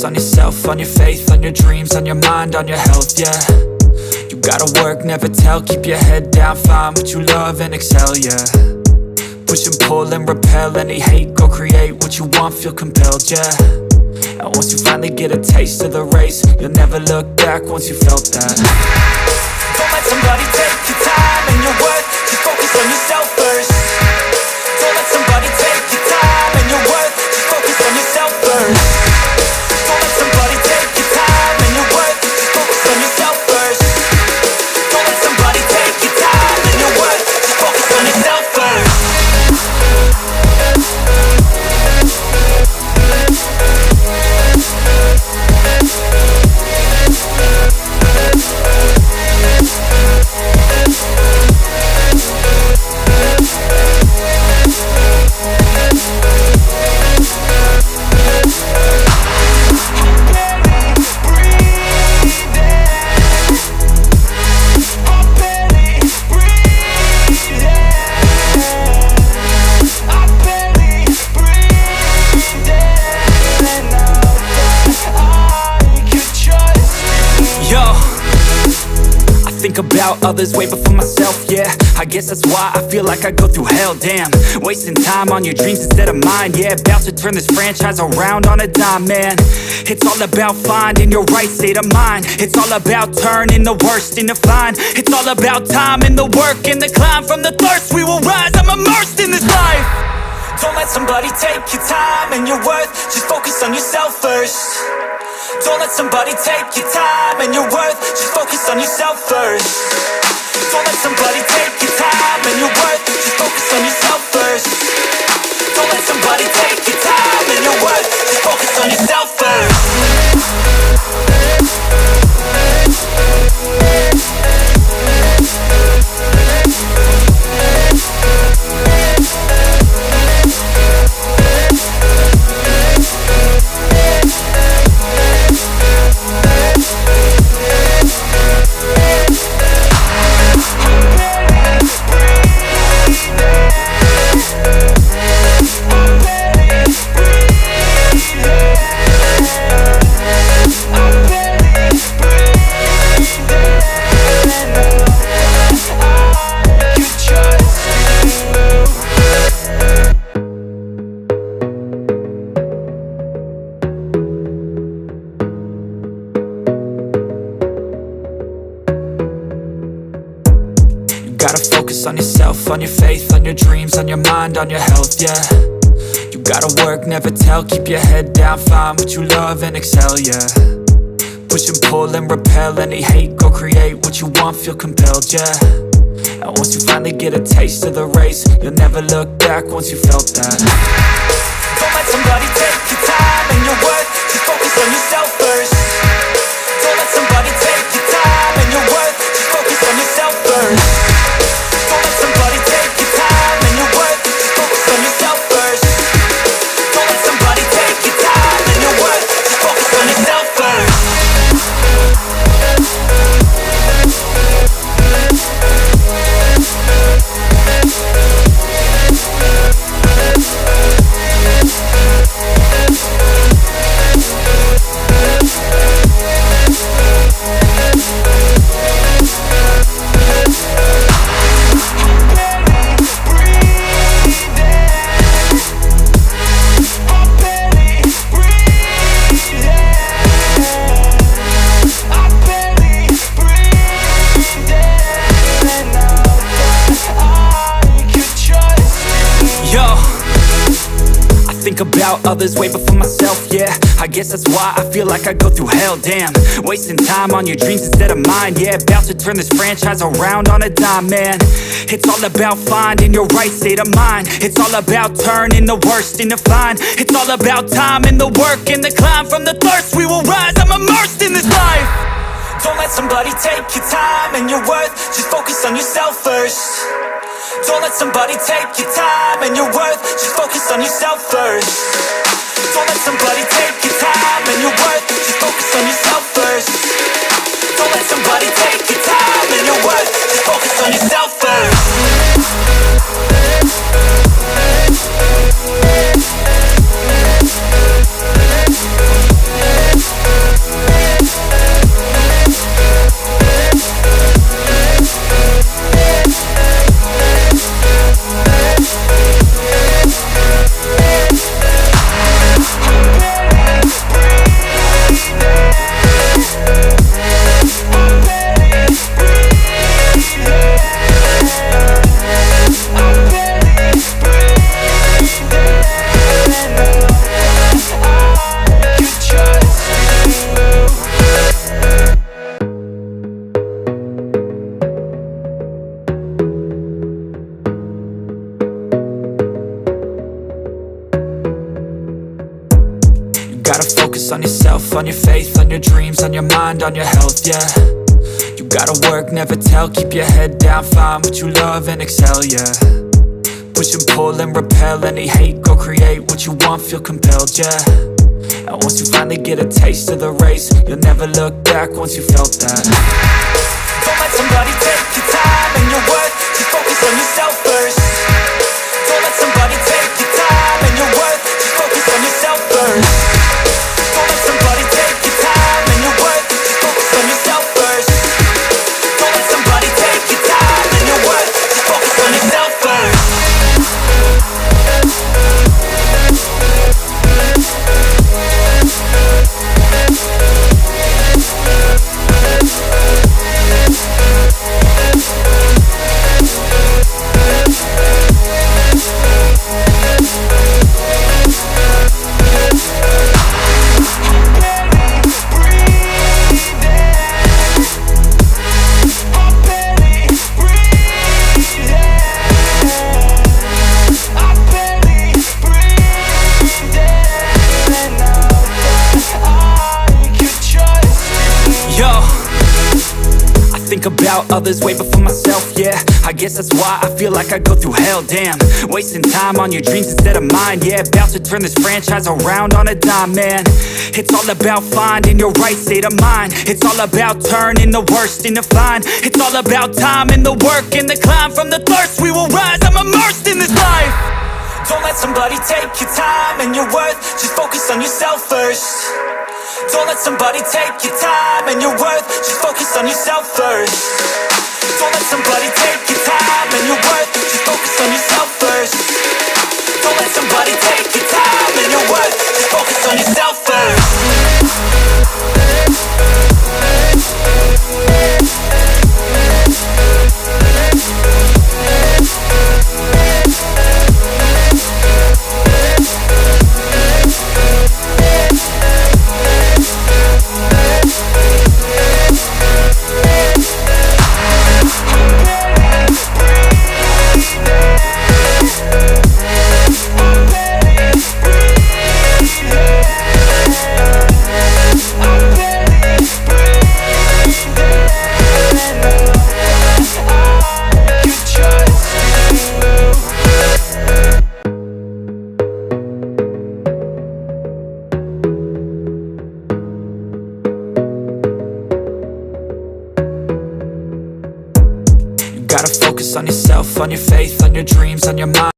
focus on yourself, on your faith, on your dreams, on your mind, on your health, yeah. You gotta work, never tell, keep your head down, find what you love and excel, yeah. Push and pull and repel any hate, go create what you want, feel compelled, yeah. And once you finally get a taste of the race, you'll never look back once you felt that. Don't let somebody take your time and your worth, just focus on yourself first. Don't let somebody take your time and your worth, just focus on yourself first. Don't let somebody take your time and your worth, just focus on yourself first. Don't let somebody take your time and your worth, just focus on yourself first. Think about others way before myself, yeah. I guess that's why I feel like I go through hell, damn. Wasting time on your dreams instead of mine, yeah. About to turn this franchise around on a dime, man. It's all about finding your right state of mind. It's all about turning the worst into fine. It's all about time and the work and the climb. From the thirst we will rise, I'm immersed in this life. Don't let somebody take your time and your worth, just focus on yourself first. Don't let somebody take your time and your worth, just focus on yourself first. Don't let somebody take your time and your worth, just focus on yourself first. Don't let somebody take your time and your worth, just focus on yourself first. Gotta focus on yourself, on your faith, on your dreams, on your mind, on your health, yeah. You gotta work, never tell, keep your head down, find what you love and excel, yeah. Push and pull and repel any hate, go create what you want, feel compelled, yeah. And once you finally get a taste of the race, you'll never look back once you felt that. Don't let somebody take your time and your worth, just focus on yourself first. Don't let somebody take your time and your worth, just focus on yourself first. Don't let somebody take your time and your worth, just focus on yourself first. Don't let somebody take your time and your worth, just focus on yourself first. Think about others way before myself, yeah. I guess that's why I feel like I go through hell, damn. Wasting time on your dreams instead of mine, yeah. About to turn this franchise around on a dime, man. It's all about finding your right state of mind. It's all about turning the worst into fine. It's all about time and the work and the climb. From the thirst we will rise, I'm immersed in this life. Don't let somebody take your time and your worth, just focus on yourself first. Don't let somebody take your time and your worth, just focus on yourself first. Don't let somebody take your time and your worth, just focus on yourself first. Don't let somebody take your time and your worth, just focus on yourself first. yourself, on your faith, on your dreams, on your mind, on your health, yeah. You gotta work, never tell, keep your head down, find what you love and excel, yeah. Push and pull and repel any hate, go create what you want, feel compelled, yeah. And once you finally get a taste of the race, you'll never look back once you felt that. Don't let somebody take your time and your worth, just focus on yourself first. Don't let somebody take your time and your worth, just focus on yourself first. Don't let somebody take your time and your worth, just focus on yourself first. Don't let somebody take your time and your worth, just focus on yourself first. About others way before myself, yeah. I guess that's why I feel like I go through hell, damn. Wasting time on your dreams instead of mine, yeah. About to turn this franchise around on a dime, man. It's all about finding your right state of mind. It's all about turning the worst into fine. It's all about time and the work and the climb. From the thirst we will rise, I'm immersed in this life. Don't let somebody take your time and your worth, just focus on yourself first. Don't let somebody take your time and your worth, just focus on yourself first. Don't let somebody take your time and your worth, just focus on yourself first. Don't let somebody take your time and your worth, just focus on yourself first. Gotta focus on yourself, on your faith, on your dreams, on your mind.